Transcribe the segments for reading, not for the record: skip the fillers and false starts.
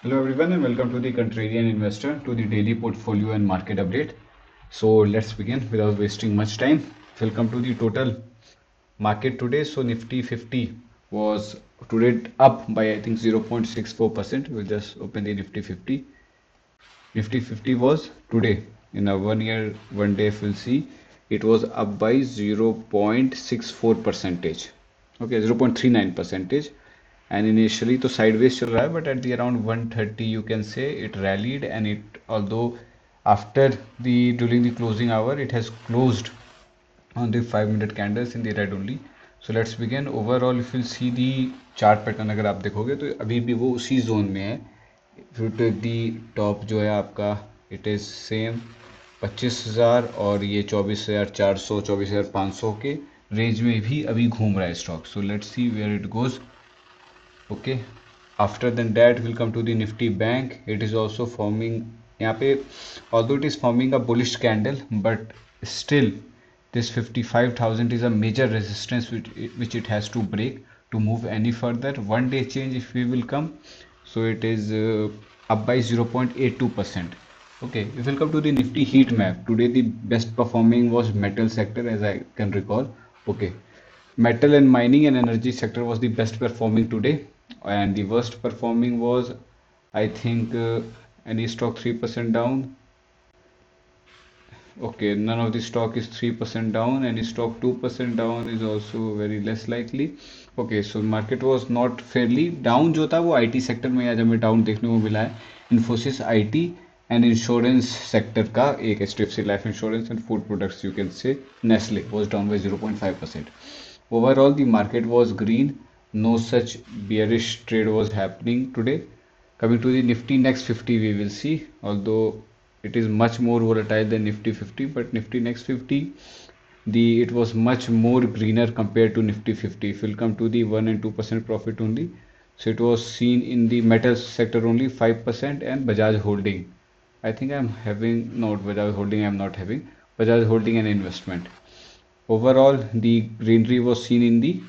Hello everyone and welcome to the Contrarian Investor to the daily portfolio and market update. So let's begin without wasting much time. Welcome to the total market today. So Nifty 50 was today up by I think 0.64%. We'll just open the Nifty 50. Nifty 50 was today in a 1 year 1 day if we'll see it was up by 0.64 percentage. Okay, 0.39 percentage. And initially तो sideways चल रहा है but at the around 130 you can say it rallied and it although after the during the closing hour it has closed on the 5 minute candles in the red only. So let's begin. Overall if you'll see the chart pattern अगर आप देखोगे तो अभी भी वो उसी zone में है. If you take the top जो है आपका it is same 25,000 और ये 24,400 24,500 के रेंज में भी अभी घूम रहा है stock. So let's see where it goes. Okay, after than that we'll come to the Nifty Bank. It is also forming यहाँ पे although it is forming a bullish candle but still this 55,000 is a major resistance which it has to break to move any further. 1 day change if we will come, so it is up by 0.82%. Okay, if we'll come to the Nifty heat map, today the best performing was metal sector as I can recall. Okay, metal and mining and energy sector was the best performing today, and the worst performing was I think any stock 3% down. Okay, none of the stock is 3% down. Any stock 2% down is also very less likely. Okay, so market was not fairly down. जो था वो IT sector में आज हमें down देखने को मिला है. Infosys IT and insurance sector का एक HDFC life insurance and food products you can say Nestle was down by 0.5%. Overall, the market was green. No such bearish trade was happening today. Coming to the Nifty Next 50, we will see. Although it is much more volatile than Nifty 50, but Nifty Next 50, it was much more greener compared to Nifty 50. If we'll come to the 1 and 2% profit only, so it was seen in the metals sector only 5% and Bajaj Holding. I think I'm having not Bajaj Holding. I'm not having Bajaj Holding an investment. Overall, the greenery was seen in the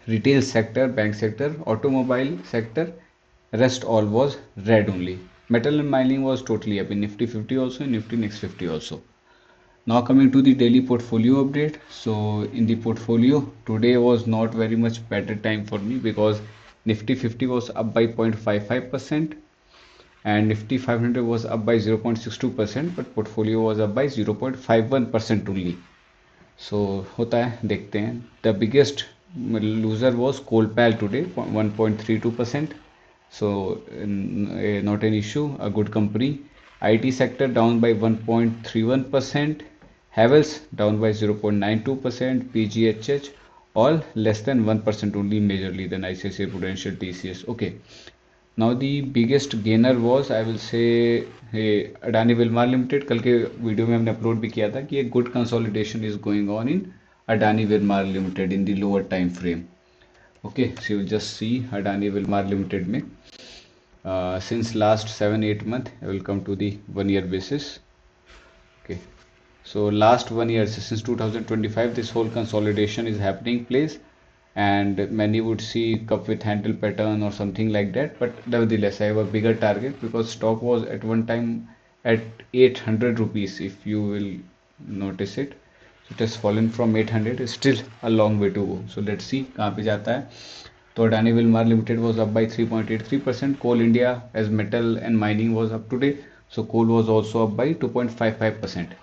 retail sector, bank sector, automobile sector. Rest all was red only. Metal and mining was totally up in Nifty 50 also, in Nifty Next 50 also. Now coming to the daily portfolio update. So in the portfolio, today was not very much better time for me because Nifty 50 was up by 0.55% and Nifty 500 was up by 0.62%, but portfolio was up by 0.51% only. So होता है, देखते हैं. The biggest loser was Colpal today 1.32%. So not an issue, a good company. IT sector down by 1.31%. Havels down by 0.92%. PGHH all less than 1% only majorly than ICICI Prudential TCS. Okay, now the biggest gainer was I will say Adani Wilmar limited. कल के video में हमने upload भी किया था कि एक good consolidation is going on in Adani Wilmar limited in the lower time frame. Okay, so you just see Adani Wilmar limited में since last 7-8 month. I will come to the 1 year basis. Okay, so last 1 year since 2025 this whole consolidation is happening place, and many would see cup with handle pattern or something like that, but nevertheless I have a bigger target because stock was at one time at 800 rupees if you will notice it. So it has fallen from 800, it's still a long way to go. So let's see कहाँ पे जाता है. तो Adani Wilmar limited was up by 3.83%. Coal India as metal and mining was up today, so coal was also up by 2.55%.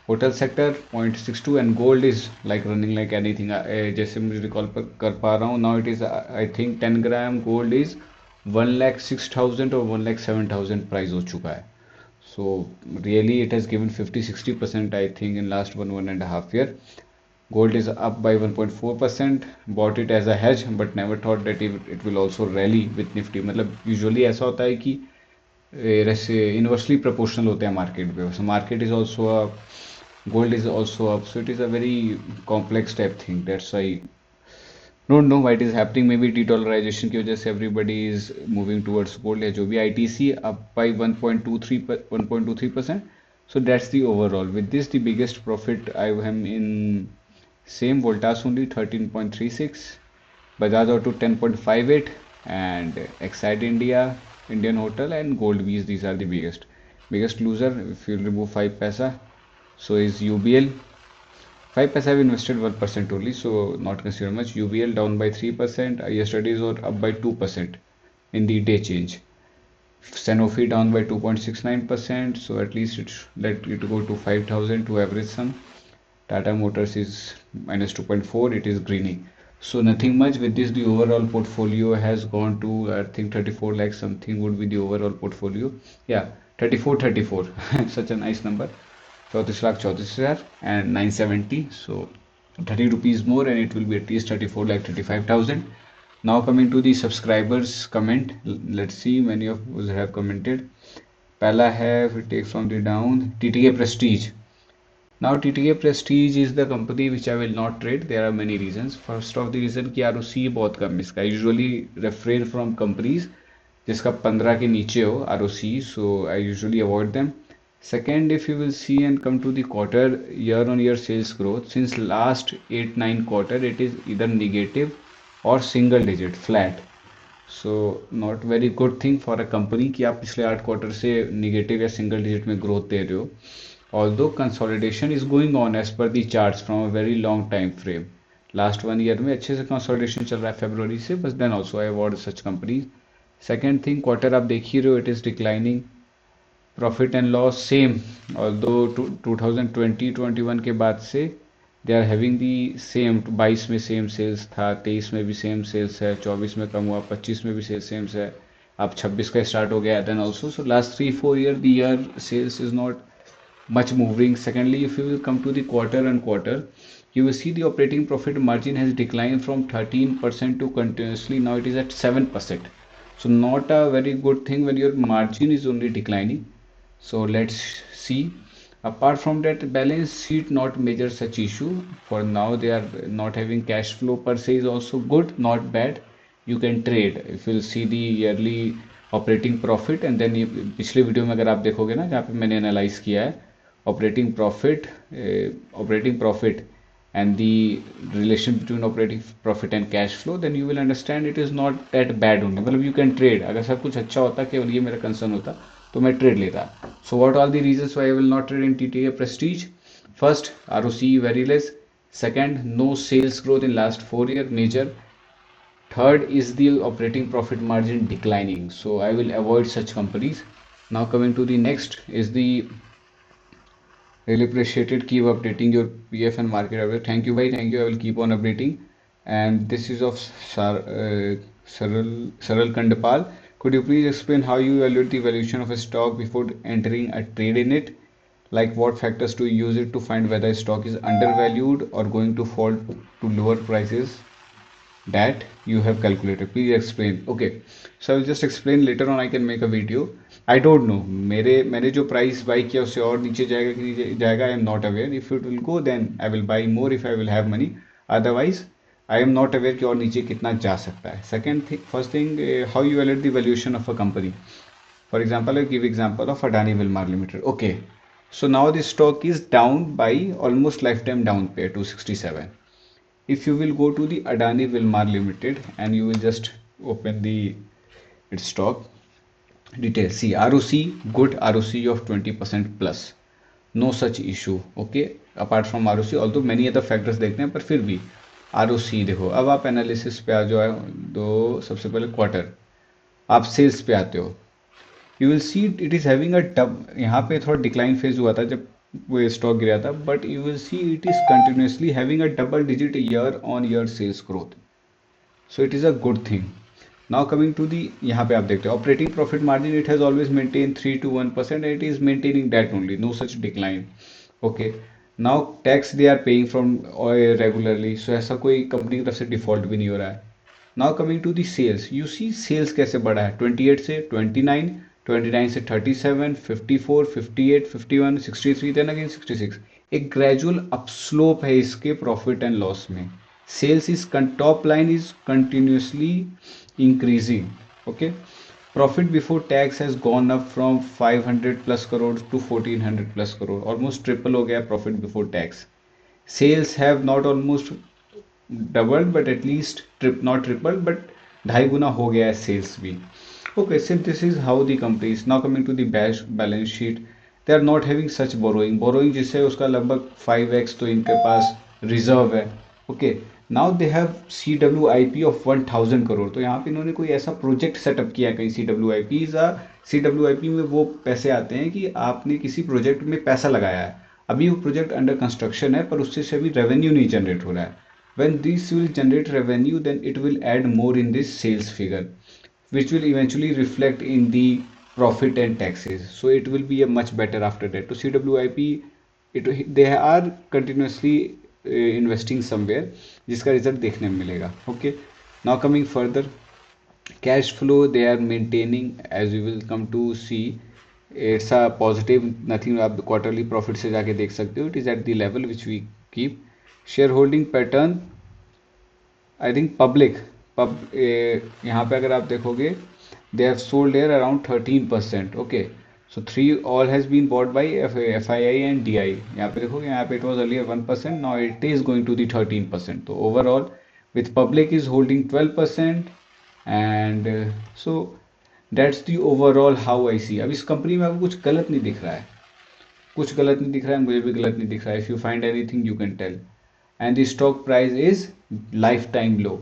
Hotel sector 0.62 and gold is like running like anything. जैसे मुझे recall कर पा रहा हूँ now it is I think 10 gram gold is 1,06,000 और 1,07,000 price हो चुका है. So really it has given 50-60% I think in last 1.5 year. Gold is up by 1.4%. Bought it as a hedge but never thought that it will also rally with Nifty. मतलब usually ऐसा होता है कि inversely proportional होते हैं market पे. So market is also gold is also up, so it is a very complex type thing. That's why don't know why it is happening. Maybe de-dollarization की वजह से everybody is moving towards gold. या जो भी ITC up by 1.23%. So that's the overall. With this, the biggest profit I am in same Voltas only 13.36, Bajaj Auto 10.58, and Exide India Indian Hotel and Goldbees. These are the biggest loser. If you remove 5 paisa, so is UBL. 5 paisa have invested 1% only, so not considered much. UBL down by 3%. Yesterday's or up by 2% in the day change. Sanofi down by 2.69%, so at least let it go to 5,000 to average sum. Tata Motors is minus 2.4, it is greening. So nothing much with this. The overall portfolio has gone to, I think 34 lakhs something would be the overall portfolio. Yeah, 34 such a nice number. 34 lakh 34,000 and 970. So 30 rupees more and it will be at least 34 lakh 35,000. Now coming to the subscribers comment, let's see many of us have commented. Pala have, it takes from the down, TTK Prestige. Now TTK Prestige is the company which I will not trade. There are many reasons. First of the reason कि ROC बहुत कम इसका. I usually refrain from companies जिसका 15 के नीचे हो ROC, so I usually avoid them. Second, if you will see and come to the quarter year-on-year sales growth, since last 8-9 quarter, it is either negative or single digit flat. So not very good thing for a company कि आप पिछले 8 quarter से negative या single digit में growth दे रहे हो. Although consolidation is going on as per the charts from a very long time frame. Last 1 year में अच्छे से consolidation चल रहा है फरवरी से, but then also I avoid such companies. Second thing, quarter आप देख ही रहे हो, it is declining. Profit and loss same, although 2020-21 के बाद से they are having the same. 22 में सेम सेल्स था, 23 में भी सेम सेल्स है, 24 में कम हुआ, 25 में भी सेल्स सेम है, अब 26 का स्टार्ट हो गया. Then also so last 3-4 year the year sales is not much moving. Secondly, if you will come to the quarter on quarter, you will see the operating profit margin has declined from 13% to continuously now it is at 7%. So not a very good thing when your margin is only declining. So let's see. Apart from that, balance sheet not major such issue for now. They are not having cash flow per se is also good, not bad. You can trade if you'll see the yearly operating profit and then पिछले video में अगर आप देखोगे ना जहाँ पे मैंने analyse किया है operating profit and the relation between operating profit and cash flow, then you will understand it is not that bad only. मतलब you can trade. अगर सब कुछ अच्छा होता केवल ये मेरा कंसर्न होता तो मैं ट्रेड लेता. So what are the reasons why I will not trade in TTK Prestige? First, ROCE very less. Second, no sales growth in last 4 years major. Third is the operating profit margin declining. So I will avoid such companies. Now coming to the next is the really appreciated, keep updating your PF and market average. Thank you, bhai. Thank you. I will keep on updating. And this is of Saral Kandapal. Could you please explain how you evaluate the valuation of a stock before entering a trade in it? Like what factors do you use it to find whether a stock is undervalued or going to fall to lower prices that you have calculated? Please explain. Okay, so I will just explain later on. I can make a video. I don't know मैंने जो price by किया उससे और नीचे जाएगा कि नीचे जाएगा. I am not aware. If it will go then I will buy more if I will have money. Otherwise I am not aware कि और नीचे कितना जा सकता है. Second thing, first thing, how you valuate the valuation of a company. For example I give example of Adani Wilmar limited. Okay, so now the stock is down by almost lifetime down pair 267. If you will go to the Adani Wilmar Limited and you will just open the its stock details, see ROC, good ROC of 20% plus, no such issue. Okay, apart from ROC, although many other factors देखते हैं पर फिर भी ROC देखो. अब आप analysis पे आ जाओ, दो सबसे पहले क्वार्टर, आप सेल्स पे आते हो. You will see it is having a dub. यहाँ पे थोड़ा डिक्लाइन फेज हुआ था जब वो स्टॉक गिरा था, but you will see it is continuously having a double digit year on year sales growth. So it is a good thing. Now coming to the, यहाँ पे आप देखते हो operating profit margin, it has always maintain 3 to 1% and it is maintaining that only, no such decline. Okay, now tax they are paying from regularly, so ऐसा कोई company की तरफ से डिफॉल्ट भी नहीं हो रहा है. Now coming to the sales, you see sales कैसे बढ़ा है 28 से 29, 29 से 37, 54, 58, 51, 63, देन अगेन 66. एक ग्रेजुअल अपस्लोप है इसके प्रॉफिट एंड लॉस में. Sales is top line is continuously increasing. Okay, profit before tax has gone up from 500 plus crore to 1400 plus crore, almost triple हो गया profit before tax. Sales have not almost doubled but at least not tripled, but ढाई गुना हो गया है sales भी. Okay, since this is how the company is now coming to the balance sheet, they are not having such borrowing जिससे उसका लगभग 5x तो इनके पास रिजर्व है. Okay, now they have CWIP of 1000 crore. तो यहाँ पे इन्होंने कोई ऐसा प्रोजेक्ट सेटअप किया कहीं. CWIP में वो पैसे आते हैं कि आपने किसी प्रोजेक्ट में पैसा लगाया है, अभी वो प्रोजेक्ट अंडर कंस्ट्रक्शन है पर उससे से अभी रेवेन्यू नहीं जनरेट हो रहा है. When this will generate revenue, then it will add more in this sales figure, which will eventually reflect in the profit and taxes. So it will be a much better after that. So CWIP, they are continuously investing somewhere, जिसका result देखने में मिलेगा. Okay, now coming further, cash flow they are maintaining, as you will come to see. It's a positive, nothing. आप quarterly profit से जाके देख सकते हो. It is at the level which we keep. Shareholding pattern, I think यहाँ पे अगर आप देखोगे, they have sold air around 13%. Okay, so three all has been bought by FII and DI. यहाँ पे देखोगे, यहाँ पे it was earlier 1%, now it is going to the 13%. तो overall with public is holding 12%. And so that's the overall how I see. अब इस company में आपको कुछ गलत नहीं दिख रहा है, कुछ गलत नहीं दिख रहा है, मुझे भी गलत नहीं दिख रहा है. If you find anything you can tell. And the stock price is lifetime low.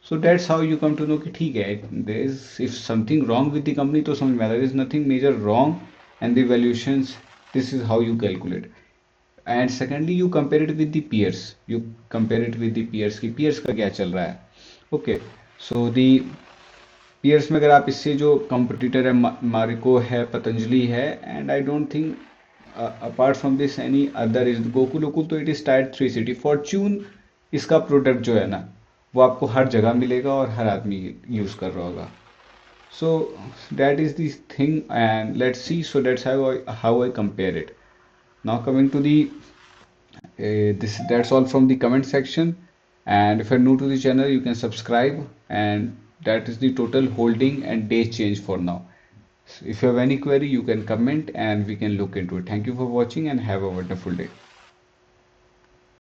So that's how you come to know कि ठीक है, there is if something wrong with the company तो समझ में आता है. There is nothing major wrong and the valuations, this is how you calculate. And secondly you compare it with the peers, you compare it with the peers की peers का क्या चल रहा है. ओके, सो द पीयर्स में अगर आप इससे जो कंपटीटर है, मारिको है, पतंजलि है, and I don't think apart from this any other is Gokul. तो it is tier 3 city. Fortune इसका प्रोडक्ट जो है ना, वो आपको हर जगह मिलेगा और हर आदमी यूज़ कर रहा होगा. So that is this thing and let's see. So that's how I compare it. Now coming to the this, that's all from the comment section. And if you're new to the channel, you can subscribe. And that is the total holding and day change for now. So if you have any query, you can comment and we can look into it. Thank you for watching and have a wonderful day.